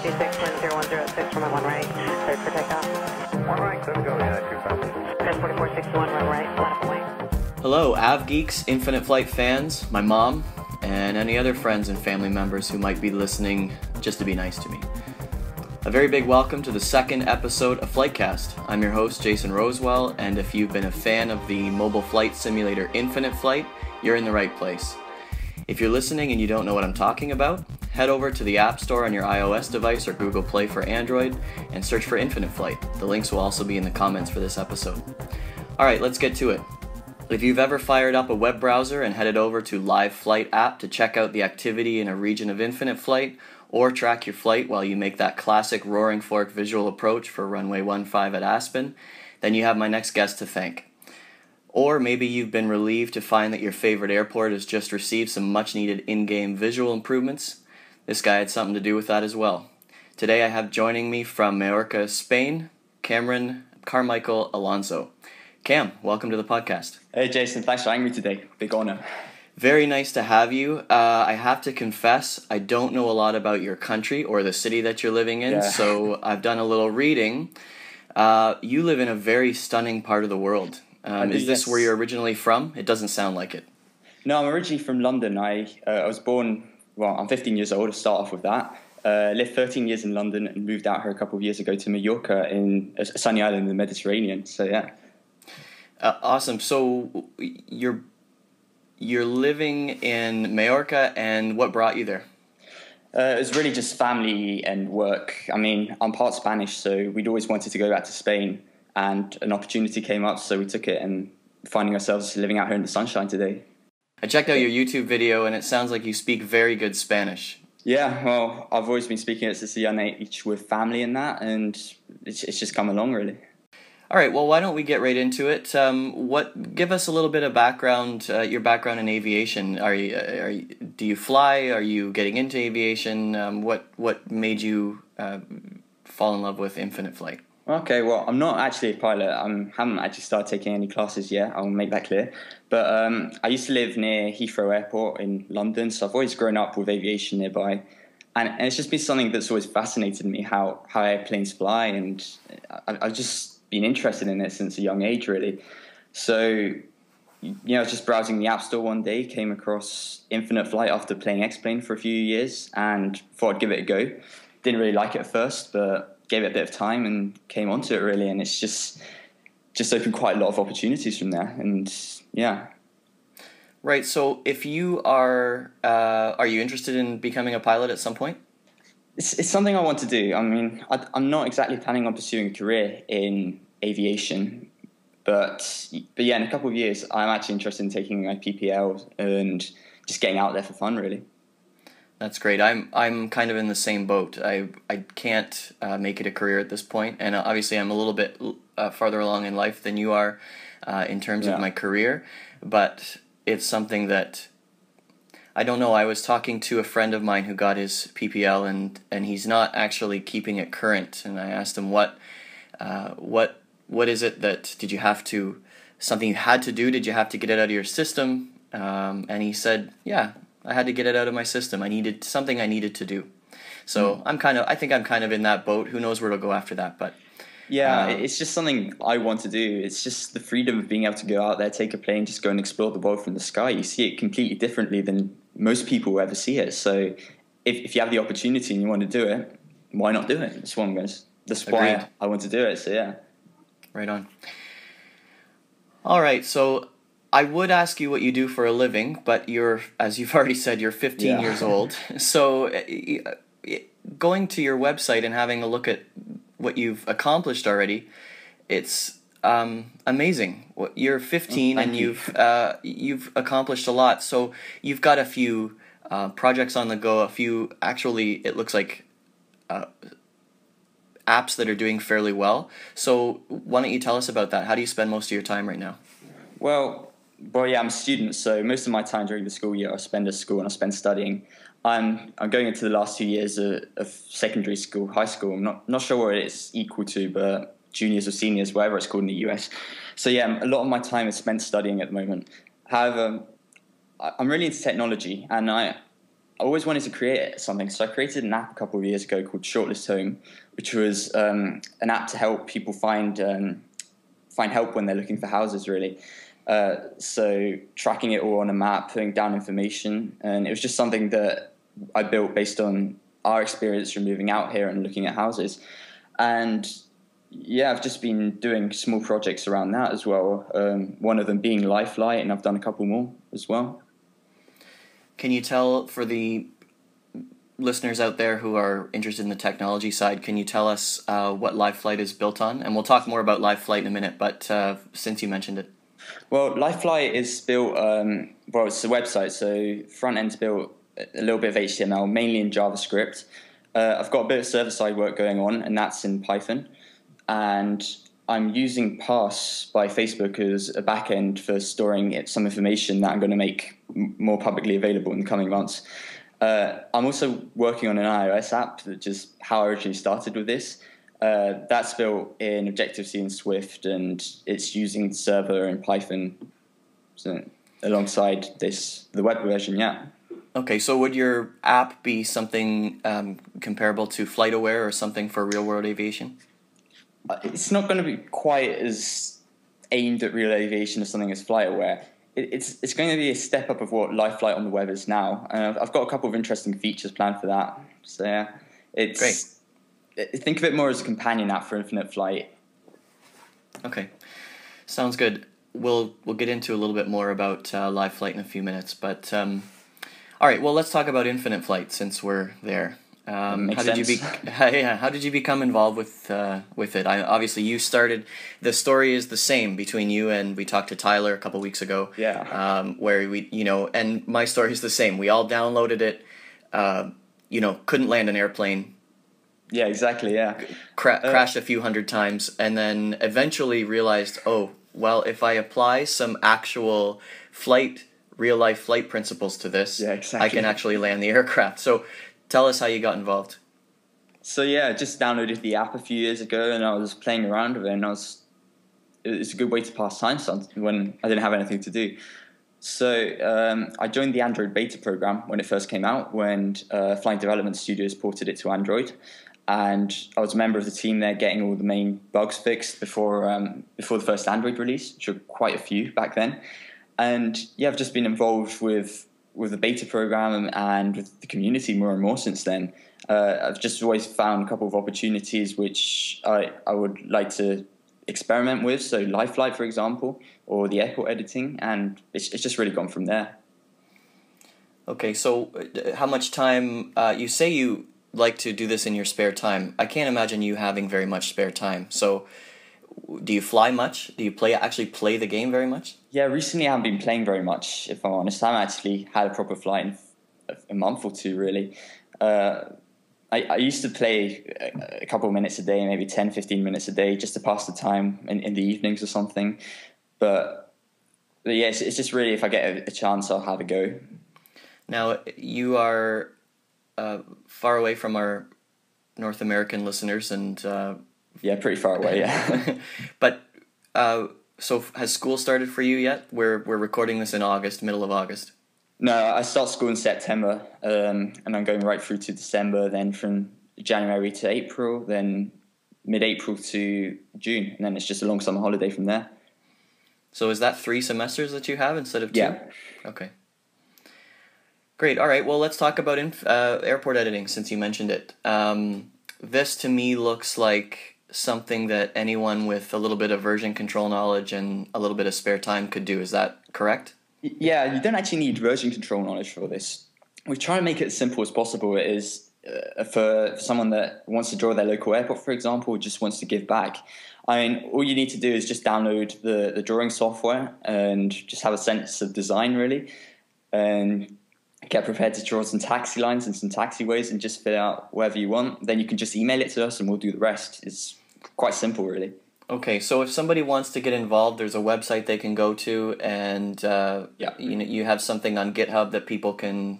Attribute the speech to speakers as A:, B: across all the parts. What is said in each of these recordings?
A: 26101006 from 1 right, cleared for takeoff.
B: 1 right, clear to go, yeah, 2 copy.
A: 104461, 1 right, left away.
C: Hello, AvGeeks, Infinite Flight fans, my mom, and any other friends and family members who might be listening just to be nice to me. A very big welcome to the second episode of FlightCast. I'm your host, Jason Rosewell, and if you've been a fan of the mobile flight simulator Infinite Flight, you're in the right place. If you're listening and you don't know what I'm talking about, head over to the App Store on your iOS device or Google Play for Android and search for Infinite Flight. The links will also be in the comments for this episode. Alright, let's get to it. If you've ever fired up a web browser and headed over to LiveFlight app to check out the activity in a region of Infinite Flight, or track your flight while you make that classic roaring fork visual approach for runway 15 at Aspen, then you have my next guest to thank. Or maybe you've been relieved to find that your favorite airport has just received some much needed in-game visual improvements. This guy had something to do with that as well. Today I have joining me from Mallorca, Spain, Carmichael Alonso. Cam, welcome to the podcast.
D: Hey Jason, thanks for having me today. Big honor.
C: Very nice to have you. I have to confess, I don't know a lot about your country or the city that you're living in, so I've done a little reading. You live in a very stunning part of the world. Is this where you're originally from? It doesn't sound like it.
D: No, I'm originally from London. I was born, I'm 15 years old, to start off with that. Lived 13 years in London and moved out here a couple of years ago to Mallorca in a sunny island in the Mediterranean, so yeah.
C: Awesome. So you're living in Mallorca, and what brought you there?
D: It was really just family and work. I mean, I'm part Spanish, so we'd always wanted to go back to Spain, and an opportunity came up, so we took it, and finding ourselves living out here in the sunshine today.
C: I checked out your YouTube video, and it sounds like you speak very good Spanish.
D: Yeah, well, I've always been speaking it since a young age with family and that, and it's just come along, really.
C: All right, well, why don't we get right into it? Give us a little bit of background, your background in aviation. Do you fly? Are you getting into aviation? What made you fall in love with Infinite Flight?
D: Okay, well, I'm not actually a pilot. I haven't actually started taking any classes yet. I'll make that clear. But I used to live near Heathrow Airport in London, so I've always grown up with aviation nearby. And it's just been something that's always fascinated me, how airplanes fly, and I've just been interested in it since a young age, really. So, I was just browsing the App Store one day, came across Infinite Flight after playing X-Plane for a few years, and thought I'd give it a go. Didn't really like it at first, but gave it a bit of time and came onto it, really, and it's just opened quite a lot of opportunities from there, and yeah.
C: Right, so if you are you interested in becoming a pilot at some point?
D: It's something I want to do. I mean, I'm not exactly planning on pursuing a career in aviation, but yeah, in a couple of years, I'm actually interested in taking my PPL and just getting out there for fun, really.
C: That's great. I'm kind of in the same boat. I can't make it a career at this point, and obviously I'm a little bit farther along in life than you are in terms of my career, but it's something that I don't know. I was talking to a friend of mine who got his PPL, and he's not actually keeping it current. And I asked him what is it that did you have to something you had to do? Did you have to get it out of your system? And he said, yeah, I had to get it out of my system. I needed to do. So I think I'm kind of in that boat. Who knows where it'll go after that? But
D: yeah, it's just something I want to do. It's just the freedom of being able to go out there, take a plane, just go and explore the world from the sky. You see it completely differently than most people will ever see it. So if you have the opportunity and you want to do it, why not do it? That's one goes. That's why I want to do it. So yeah.
C: Right on. All right. So I would ask you what you do for a living, but as you've already said, you're 15 years old. So going to your website and having a look at what you've accomplished already, it's amazing. You're 15 and you've accomplished a lot. So you've got a few projects on the go. A few it looks like apps that are doing fairly well. So why don't you tell us about that? How do you spend most of your time right now?
D: Well, yeah, I'm a student, so most of my time during the school year I spend at school and I spend studying. I'm going into the last 2 years of secondary school, high school. I'm not sure what it's equal to, but juniors or seniors, whatever it's called in the US. So yeah, a lot of my time is spent studying at the moment. However, I'm really into technology, and always wanted to create something. So I created an app a couple of years ago called Shortlist Home, which was an app to help people find help when they're looking for houses, really. So tracking it all on a map, putting down information, and it was just something that I built based on our experience from moving out here and looking at houses. And yeah, I've just been doing small projects around that as well. One of them being LiveFlight, and I've done a couple more as well.
C: Can you tell, for the listeners out there who are interested in the technology side, can you tell us what LiveFlight is built on? And we'll talk more about LiveFlight in a minute, but since you mentioned it.
D: Well, LiveFlight is built, it's a website, so front end's built a little bit of HTML, mainly in JavaScript. I've got a bit of server-side work going on, and that's in Python. And I'm using Pass by Facebook as a backend for storing some information that I'm going to make more publicly available in the coming months. I'm also working on an iOS app, which is how I originally started with this. That's built in Objective-C and Swift, and it's using server and Python alongside the web version, yeah.
C: Okay, so would your app be something comparable to FlightAware or something for real-world aviation?
D: It's not going to be quite as aimed at real aviation as something as FlightAware. It's going to be a step up of what LiveFlight on the web is now. And I've got a couple of interesting features planned for that. So yeah, it's great. Think of it more as a companion app for Infinite Flight.
C: Okay, sounds good. We'll get into a little bit more about LiveFlight in a few minutes, but all right. Well, let's talk about Infinite Flight since we're there. How did you become involved with it? Obviously, you started. The story is the same between you and we talked to Tyler a couple weeks ago.
D: Yeah.
C: Where we, and my story is the same. We all downloaded it. Couldn't land an airplane.
D: Yeah, exactly. Yeah.
C: Crashed a few hundred times, and then eventually realized, oh, well, if I apply some actual real life flight principles to this,
D: yeah, exactly.
C: I can actually land the aircraft. So. Tell us how you got involved.
D: So yeah, I just downloaded the app a few years ago, and I was playing around with it, and it's a good way to pass time when I didn't have anything to do. So I joined the Android beta program when it first came out, when Flying Development Studios ported it to Android, and I was a member of the team there, getting all the main bugs fixed before the first Android release, which were quite a few back then. And yeah, I've just been involved with the beta program and with the community more and more since then. I've just always found a couple of opportunities which I would like to experiment with. So LiveFlight, for example, or the airport editing, and it's just really gone from there.
C: Okay, so how much time, you say you like to do this in your spare time. I can't imagine you having very much spare time. So do you fly much? Do you actually play the game very much?
D: Yeah, recently I haven't been playing very much, if I'm honest. I haven't actually had a proper flight in a month or two, really. I used to play a couple of minutes a day, maybe 10, 15 minutes a day, just to pass the time in the evenings or something. But yeah, it's just really, if I get a chance, I'll have a go.
C: Now, you are far away from our North American listeners, and...
D: yeah, pretty far away, yeah.
C: But, so has school started for you yet? We're recording this in August, middle of August.
D: No, I start school in September, and I'm going right through to December, then from January to April, then mid-April to June, and then it's just a long summer holiday from there.
C: So is that 3 semesters that you have instead of 2?
D: Yeah.
C: Okay. Great. All right. Well, let's talk about airport editing since you mentioned it. This to me looks like something that anyone with a little bit of version control knowledge and a little bit of spare time could do. Is that correct?
D: Yeah, you don't actually need version control knowledge for this. We try and make it as simple as possible. It is for someone that wants to draw their local airport, for example, or just wants to give back. I mean, all you need to do is just download the drawing software and just have a sense of design, really, and get prepared to draw some taxi lines and some taxiways and just fill out whatever you want. Then you can just email it to us and we'll do the rest. It's quite simple, really. Okay,
C: so if somebody wants to get involved, there's a website they can go to, and you have something on GitHub that people can.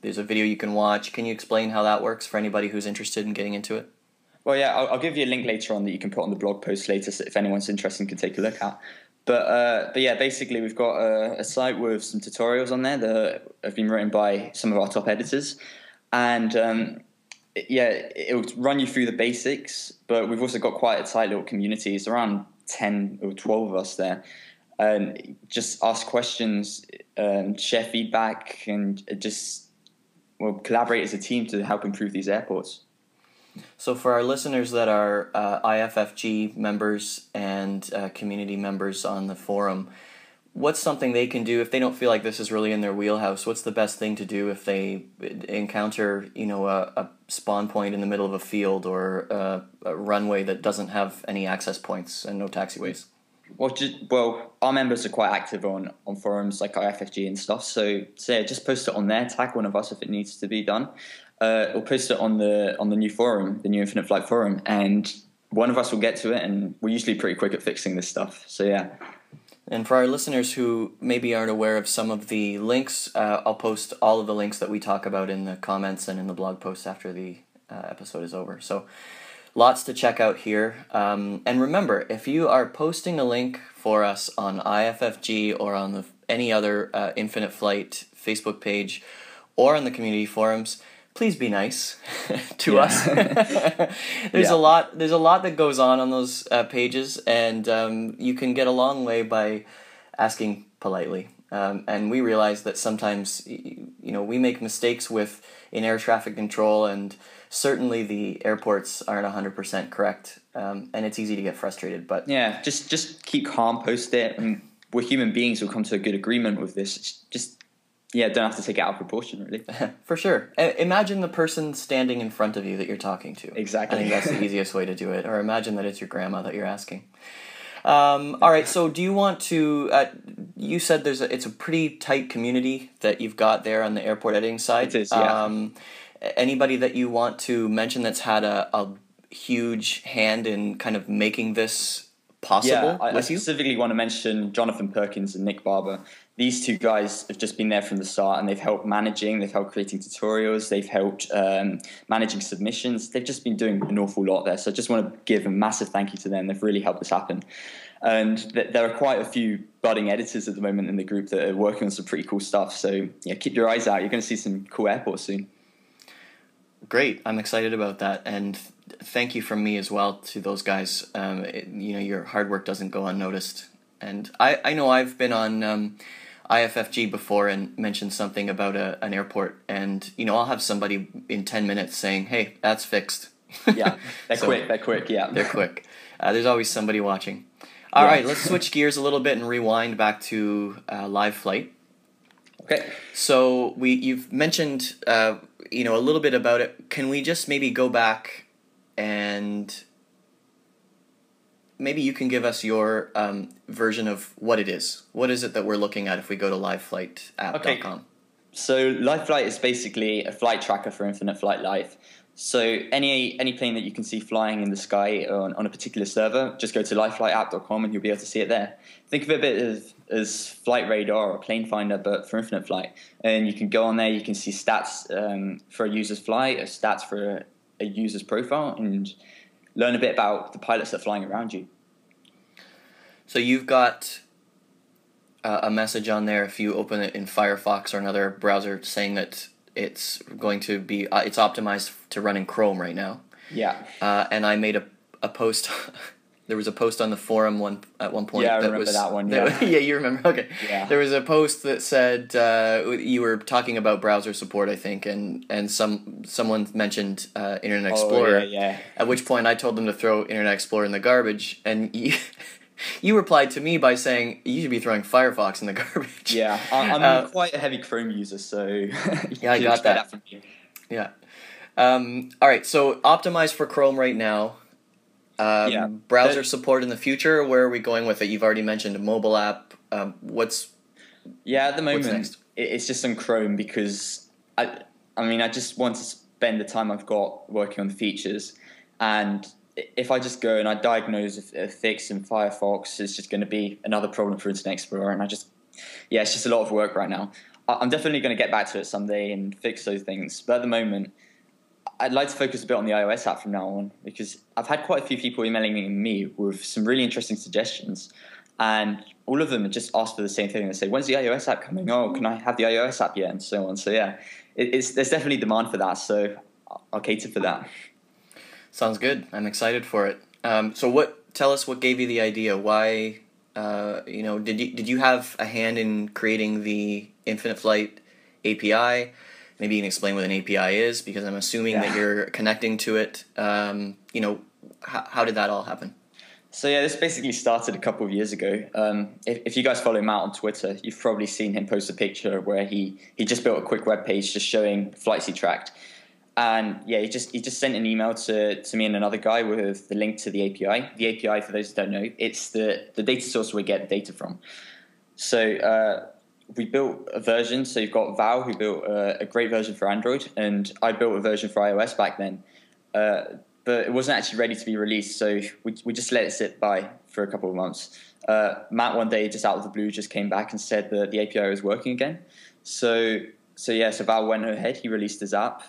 C: There's a video you can watch. Can you explain how that works for anybody who's interested in getting into it?
D: Well, yeah, I'll give you a link later on that you can put on the blog post later, so if anyone's interested can take a look at. But yeah, basically we've got a site with some tutorials on there that have been written by some of our top editors, and yeah, it'll run you through the basics. But we've also got quite a tight little community. It's around 10 or 12 of us there, and just ask questions, share feedback, and just collaborate as a team to help improve these airports.
C: So for our listeners that are IFFG members and community members on the forum, what's something they can do if they don't feel like this is really in their wheelhouse? What's the best thing to do if they encounter, a spawn point in the middle of a field or a runway that doesn't have any access points and no taxiways?
D: Well, our members are quite active on forums like IFFG and stuff. So yeah, just post it on there. Tag one of us if it needs to be done. We'll post it on the new forum, the new Infinite Flight forum, and one of us will get to it. And we're usually pretty quick at fixing this stuff. So yeah.
C: And for our listeners who maybe aren't aware of some of the links, I'll post all of the links that we talk about in the comments and in the blog post after the episode is over. So lots to check out here. And remember, if you are posting a link for us on IFFG or on any other Infinite Flight Facebook page or on the community forums, please be nice to us. There's a lot that goes on those pages, and you can get a long way by asking politely. And we realize that sometimes, we make mistakes in air traffic control, and certainly the airports aren't 100% correct, and it's easy to get frustrated. But
D: yeah, just keep calm, post it, and we're human beings who'll come to a good agreement with this. Don't have to take it out of proportion, really.
C: For sure. Imagine the person standing in front of you that you're talking to.
D: Exactly.
C: I think that's the easiest way to do it. Or imagine that it's your grandma that you're asking. All right, so do you want to... you said it's a pretty tight community that you've got there on the airport editing side.
D: It is, yeah.
C: Anybody that you want to mention that's had a huge hand in kind of making this possible
D: I
C: with you?
D: specifically want to mention Jonathan Perkins and Nick Barber. These two guys have just been there from the start, and they've helped managing, they've helped creating tutorials, they've helped managing submissions. They've just been doing an awful lot there. So I just want to give a massive thank you to them. They've really helped this happen. And there are quite a few budding editors at the moment in the group that are working on some pretty cool stuff. So yeah, keep your eyes out. You're going to see some cool airports soon.
C: Great. I'm excited about that. And thank you from me as well to those guys. Your hard work doesn't go unnoticed. And I know I've been on IFFG before and mentioned something about an airport, and I'll have somebody in 10 minutes saying, "Hey, that's fixed."
D: Yeah, they're quick. Yeah,
C: they're quick. There's always somebody watching. All right, let's switch gears a little bit and rewind back to LiveFlight.
D: Okay.
C: So you've mentioned a little bit about it. Can we just maybe go back and maybe you can give us your version of what it is. What is it that we're looking at if we go to liveflightapp.com?
D: Okay. So LiveFlight is basically a flight tracker for Infinite Flight Live. So any plane that you can see flying in the sky on a particular server, just go to liveflightapp.com and you'll be able to see it there. Think of it a bit as Flight Radar or Plane Finder, but for Infinite Flight. And you can go on there, you can see stats for a user's flight, stats for a user's profile, and learn a bit about the pilots that are flying around you.
C: So you've got a message on there if you open it in Firefox or another browser saying that it's going to be it's optimized to run in Chrome right now.
D: Yeah.
C: And I made a post. There was a post on the forum at one point.
D: Yeah, I remember that one. Yeah.
C: Yeah, you remember. Okay.
D: Yeah.
C: There was a post that said you were talking about browser support, I think, and someone mentioned Internet Explorer.
D: Oh, yeah.
C: At which point I told them to throw Internet Explorer in the garbage, and you replied to me by saying you should be throwing Firefox in the garbage.
D: Yeah, I'm quite a heavy Chrome user, so
C: yeah, I got that
D: from you.
C: Yeah. All right, so optimized for Chrome right now. Browser support in the future. Where are we going with it? You've already mentioned a mobile app. At
D: the moment it's just on Chrome because I just want to spend the time I've got working on the features, and if I just go and I diagnose a fix in Firefox, it's just going to be another problem for Internet Explorer, and it's just a lot of work right now. I'm definitely going to get back to it someday and fix those things, but at the moment I'd like to focus a bit on the iOS app from now on, because I've had quite a few people emailing me with some really interesting suggestions, and all of them just ask for the same thing. They say, "When's the iOS app coming? Oh, can I have the iOS app yet?" And so on. So yeah, there's definitely demand for that. So I'll cater for that.
C: Sounds good. I'm excited for it. Tell us what gave you the idea? Why, did you have a hand in creating the Infinite Flight API? Maybe you can explain what an API is, because I'm assuming that you're connecting to it. How did that all happen?
D: So yeah, this basically started a couple of years ago. If you guys follow Matt on Twitter, you've probably seen him post a picture where he just built a quick web page just showing flights he tracked. And yeah, he just sent an email to me and another guy with the link to the API. The API, for those who don't know, it's the data source we get the data from. So we built a version. So you've got Val, who built a great version for Android, and I built a version for iOS back then. But it wasn't actually ready to be released, so we just let it sit by for a couple of months. Matt one day, just out of the blue, just came back and said that the API was working again. So Val went ahead, he released his app.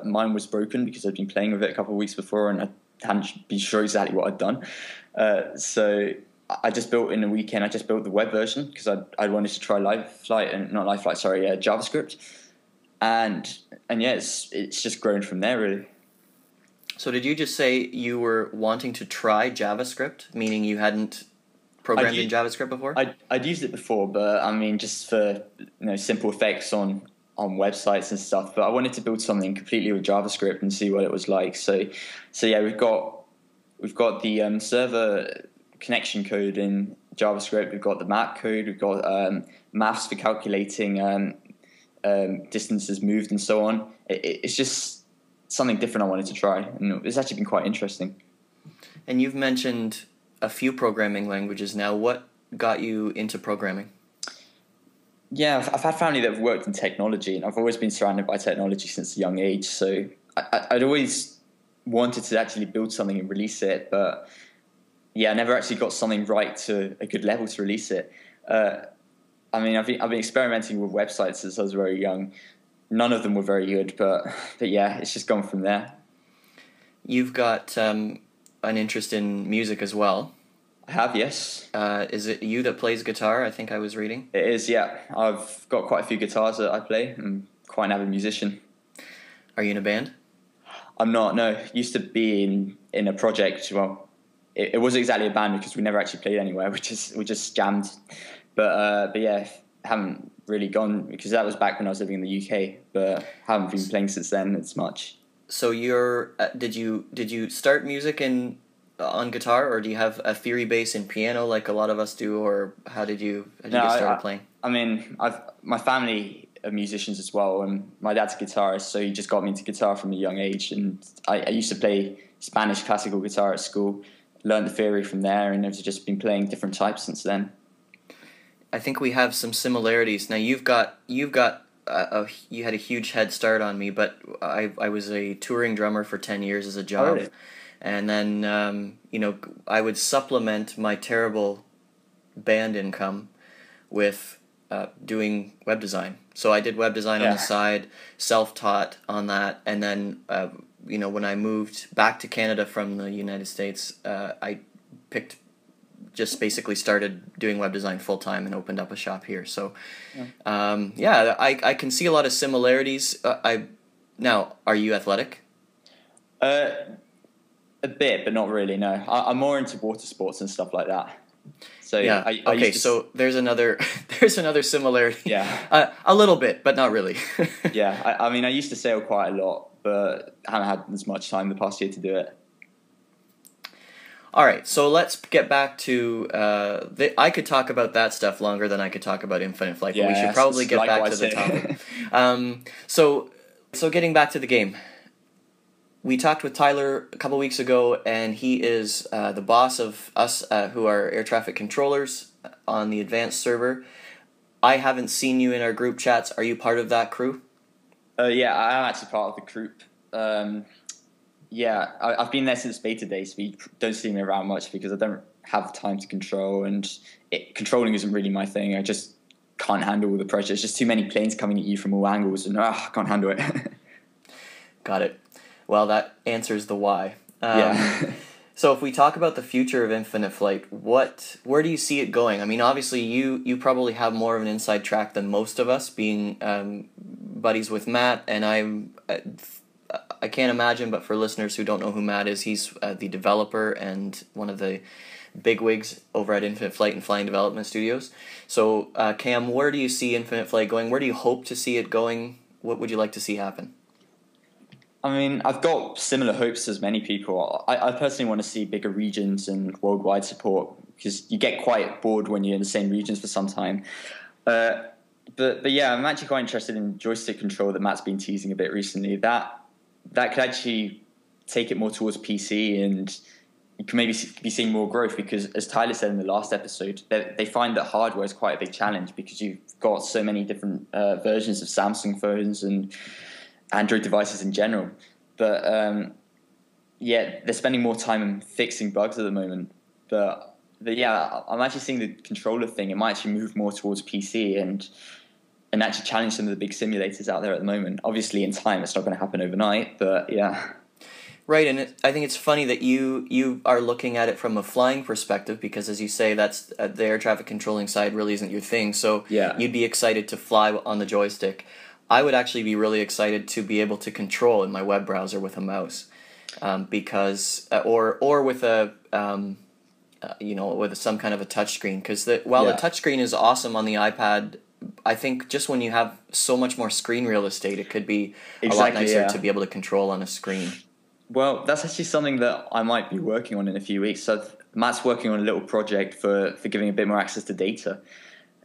D: Mine was broken because I'd been playing with it a couple of weeks before and I hadn't been sure exactly what I'd done. So I just built in a weekend, I just built the web version because I wanted to try JavaScript. And yeah, it's just grown from there, really.
C: So did you just say you were wanting to try JavaScript, meaning you hadn't programmed in JavaScript before?
D: I'd used it before, but I mean, just for simple effects on websites and stuff. But I wanted to build something completely with JavaScript and see what it was like. So yeah, we've got the server connection code in JavaScript. We've got the map code. We've got maths for calculating distances moved and so on. It's just something different I wanted to try, and it's actually been quite interesting.
C: And you've mentioned a few programming languages now. What got you into programming?
D: Yeah, I've had family that have worked in technology, and I've always been surrounded by technology since a young age. So I'd always wanted to actually build something and release it, but yeah, I never actually got something right to a good level to release it. I mean, I've been experimenting with websites since I was very young. None of them were very good, but yeah, it's just gone from there.
C: You've got an interest in music as well.
D: I have, yes.
C: Is it you that plays guitar? I think I was reading.
D: It is, yeah. I've got quite a few guitars that I play. I'm quite an avid musician.
C: Are you in a band?
D: I'm not, no. Used to be in a project. Well, it wasn't exactly a band because we never actually played anywhere. We just jammed. But yeah, haven't really gone, because that was back when I was living in the UK, but haven't been playing since then as much.
C: So did you start music on guitar, or do you have a theory base in piano like a lot of us do, or how did you get started playing?
D: I mean, my family are musicians as well, and my dad's a guitarist, so he just got me into guitar from a young age, and I used to play Spanish classical guitar at school, learned the theory from there, and I've just been playing different types since then.
C: I think we have some similarities. Now you had a huge head start on me, but I was a touring drummer for 10 years as a job.
D: Oh, really?
C: And then I would supplement my terrible band income with doing web design. So I did web design on the side, self-taught on that, and then when I moved back to Canada from the United States, I just basically started doing web design full time and opened up a shop here. So, I can see a lot of similarities. Now, are you athletic?
D: A bit, but not really. No, I'm more into water sports and stuff like that. So
C: yeah, so there's another similarity.
D: Yeah,
C: a little bit, but not really.
D: Yeah, I mean, I used to sail quite a lot, but I haven't had as much time the past year to do it.
C: All right, so let's get back to I could talk about that stuff longer than I could talk about Infinite Flight, but we should probably get back to the topic. So getting back to the game, we talked with Tyler a couple weeks ago, and he is the boss of us who are air traffic controllers on the advanced server. I haven't seen you in our group chats. Are you part of that crew?
D: Yeah, I am actually part of the group. Yeah, I've been there since beta days, so you don't see me around much because I don't have time to control, and controlling isn't really my thing. I just can't handle all the pressure. It's just too many planes coming at you from all angles, and I can't handle it.
C: Got it. Well, that answers the why.
D: Yeah.
C: So if we talk about the future of Infinite Flight, where do you see it going? I mean, obviously you probably have more of an inside track than most of us, being buddies with Matt, and I can't imagine, but for listeners who don't know who Matt is, he's the developer and one of the bigwigs over at Infinite Flight and Flying Development Studios. So Cam, where do you see Infinite Flight going? Where do you hope to see it going? What would you like to see happen?
D: I mean, I've got similar hopes as many people. I personally want to see bigger regions and worldwide support, because you get quite bored when you're in the same regions for some time. But yeah, I'm actually quite interested in joystick control that Matt's been teasing a bit recently. That could actually take it more towards PC, and you can maybe be seeing more growth, because, as Tyler said in the last episode, they find that hardware is quite a big challenge, because you've got so many different versions of Samsung phones and Android devices in general. But yeah, they're spending more time fixing bugs at the moment. But yeah, I'm actually seeing the controller thing. It might actually move more towards PC and actually challenge some of the big simulators out there at the moment. Obviously, in time, it's not going to happen overnight, but yeah.
C: Right, and I think it's funny that you are looking at it from a flying perspective, because, as you say, that's the air traffic controlling side really isn't your thing. So
D: yeah,
C: you'd be excited to fly on the joystick. I would actually be really excited to be able to control in my web browser with a mouse, because or with a with some kind of a touchscreen. Because while the touchscreen is awesome on the iPad, I think just when you have so much more screen real estate, it could be a lot nicer to be able to control on a screen.
D: Well, that's actually something that I might be working on in a few weeks. So Matt's working on a little project for giving a bit more access to data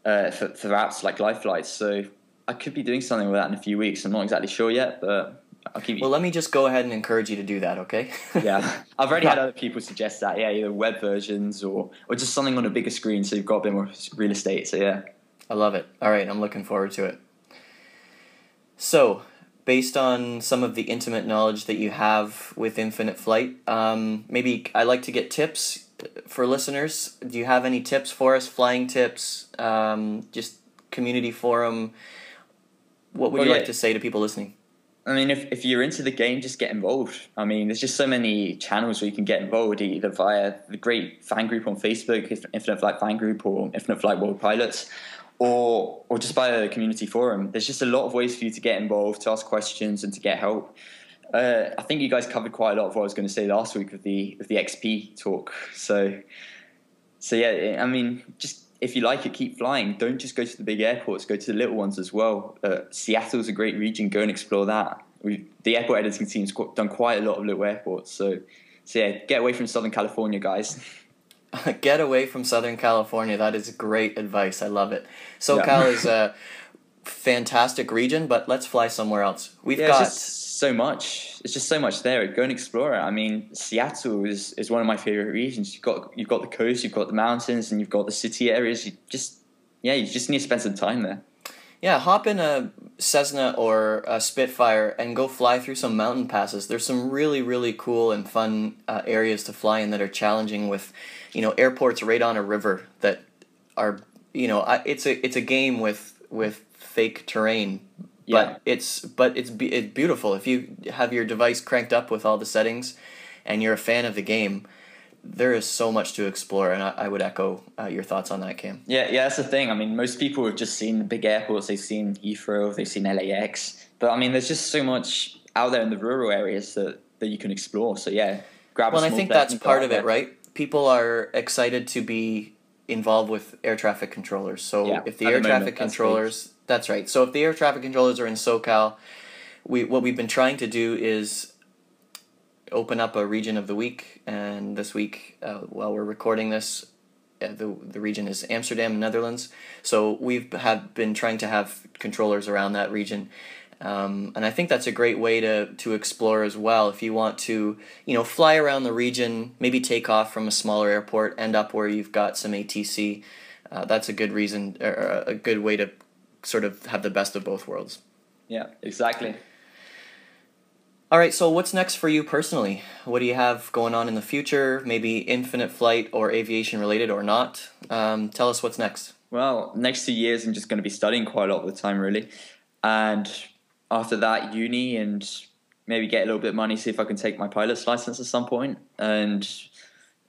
D: for apps like LiveFlight. So I could be doing something with that in a few weeks. I'm not exactly sure yet, but I'll keep you...
C: Well, let me just go ahead and encourage you to do that, okay?
D: Yeah. I've already had other people suggest that, yeah, either web versions or just something on a bigger screen so you've got a bit more real estate, so yeah.
C: I love it. All right, I'm looking forward to it. So, based on some of the intimate knowledge that you have with Infinite Flight, maybe I'd like to get tips for listeners. Do you have any tips for us? Flying tips, just community forum? What would you like to say to people listening?
D: I mean, if you're into the game, just get involved. I mean, there's just so many channels where you can get involved, either via the great fan group on Facebook, Infinite Flight fan group, or Infinite Flight World Pilots, or just by a community forum. There's just a lot of ways for you to get involved, to ask questions, and to get help. I think you guys covered quite a lot of what I was going to say last week with the XP talk. So yeah, I mean, just if you like it, keep flying. Don't just go to the big airports. Go to the little ones as well. Seattle's a great region. Go and explore that. The airport editing team's done quite a lot of little airports. So yeah, get away from Southern California, guys.
C: Get away from Southern California. That is great advice. I love it. SoCal is a fantastic region, but let's fly somewhere else. We've got
D: so much. It's just so much there. Go and explore it. I mean, Seattle is one of my favorite regions. You've got the coast, you've got the mountains, and you've got the city areas. You just need to spend some time there.
C: Yeah, hop in a Cessna or a Spitfire and go fly through some mountain passes. There's some really, really cool and fun areas to fly in that are challenging, with, airports right on a river that are, it's a game with fake terrain. But it's beautiful. If you have your device cranked up with all the settings and you're a fan of the game, there is so much to explore, and I would echo your thoughts on that, Cam.
D: Yeah, that's the thing. I mean, most people have just seen the big airports. They've seen Heathrow, they've seen LAX. But, I mean, there's just so much out there in the rural areas that you can explore. So, yeah, grab a small
C: and I think that's part of it, right? People are excited to be involved with air traffic controllers. So if the air traffic controllers... That's right. So if the air traffic controllers are in SoCal, what we've been trying to do is open up a region of the week. And this week, while we're recording this, the region is Amsterdam, Netherlands. So have been trying to have controllers around that region. And I think that's a great way to explore as well. If you want to, fly around the region, maybe take off from a smaller airport, end up where you've got some ATC, that's a good reason, or a good way to sort of have the best of both worlds.
D: Yeah, exactly.
C: All right, so what's next for you personally? What do you have going on in the future? Maybe Infinite Flight or aviation related or not? Tell us what's next.
D: Well, next 2 years I'm just going to be studying quite a lot of the time, really. And after that, uni, and maybe get a little bit of money, see if I can take my pilot's license at some point, and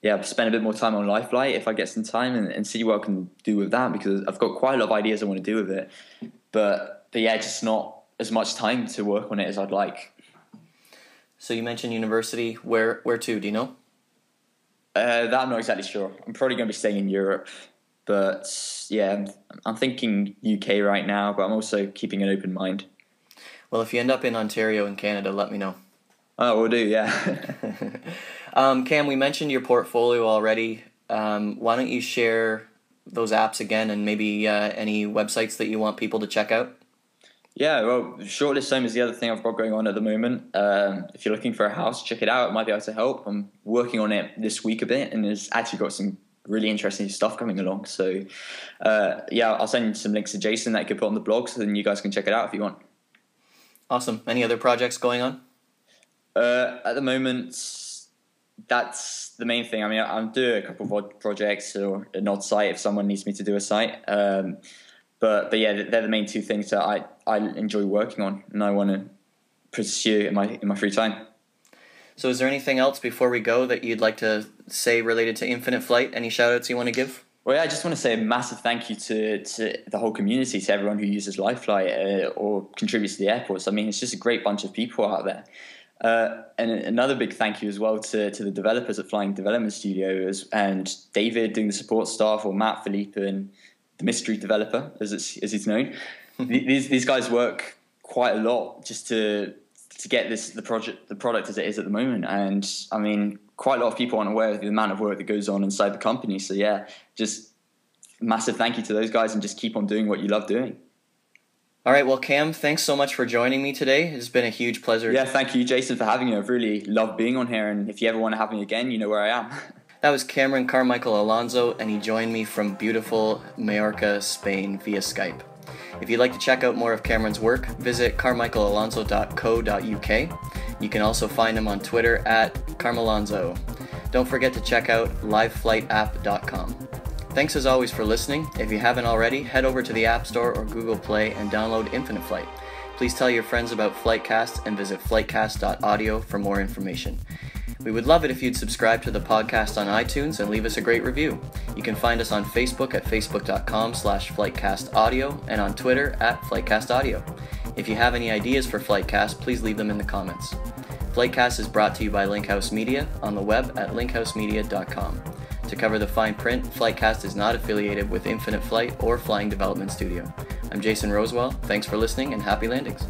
D: yeah, spend a bit more time on LiveFlight if I get some time, and see what I can do with that, because I've got quite a lot of ideas I want to do with it, but yeah, just not as much time to work on it as I'd like.
C: So you mentioned university. Where to? Do you know?
D: That I'm not exactly sure. I'm probably going to be staying in Europe, but yeah, I'm thinking UK right now, but I'm also keeping an open mind.
C: Well, if you end up in Ontario in Canada, let me know.
D: Oh, we'll do, yeah.
C: Cam, we mentioned your portfolio already. Why don't you share those apps again, and maybe any websites that you want people to check out?
D: Yeah, well, shortlist home is the other thing I've got going on at the moment. If you're looking for a house, check it out. It might be able to help. I'm working on it this week a bit, and it's actually got some really interesting stuff coming along. So, yeah, I'll send some links to Jason that you could put on the blog, so then you guys can check it out if you want.
C: Awesome. Any other projects going on?
D: At the moment, that's the main thing. I mean, I'm doing a couple of odd projects or an odd site if someone needs me to do a site. But yeah, they're the main two things that I enjoy working on and I want to pursue in my free time.
C: So is there anything else before we go that you'd like to say related to Infinite Flight? Any shout-outs you want to give? Well,
D: yeah, I just want to say a massive thank you to the whole community, to everyone who uses LiveFlight or contributes to the airports. I mean, it's just a great bunch of people out there. And another big thank you as well to the developers at Flying Development Studios, and David doing the support staff, or Matt, Philippe, and the mystery developer, as he's known. These guys work quite a lot just to get the product as it is at the moment. And I mean, quite a lot of people aren't aware of the amount of work that goes on inside the company. So yeah, just massive thank you to those guys, and just keep on doing what you love doing.
C: All right, well, Cam, thanks so much for joining me today. It's been a huge pleasure.
D: Yeah, thank you, Jason, for having me. I've really loved being on here, and if you ever want to have me again, you know where I am.
C: That was Cameron Carmichael Alonso, and he joined me from beautiful Mallorca, Spain, via Skype. If you'd like to check out more of Cameron's work, visit carmichaelalonso.co.uk. You can also find him on Twitter at Carmalonzo. Don't forget to check out liveflightapp.com. Thanks as always for listening. If you haven't already, head over to the App Store or Google Play and download Infinite Flight. Please tell your friends about FlightCast and visit flightcast.audio for more information. We would love it if you'd subscribe to the podcast on iTunes and leave us a great review. You can find us on Facebook at facebook.com/FlightCastAudio and on Twitter at FlightCastAudio. If you have any ideas for FlightCast, please leave them in the comments. FlightCast is brought to you by Linkhouse Media on the web at linkhousemedia.com. To cover the fine print, FlightCast is not affiliated with Infinite Flight or Flying Development Studio. I'm Jason Rosewell. Thanks for listening and happy landings.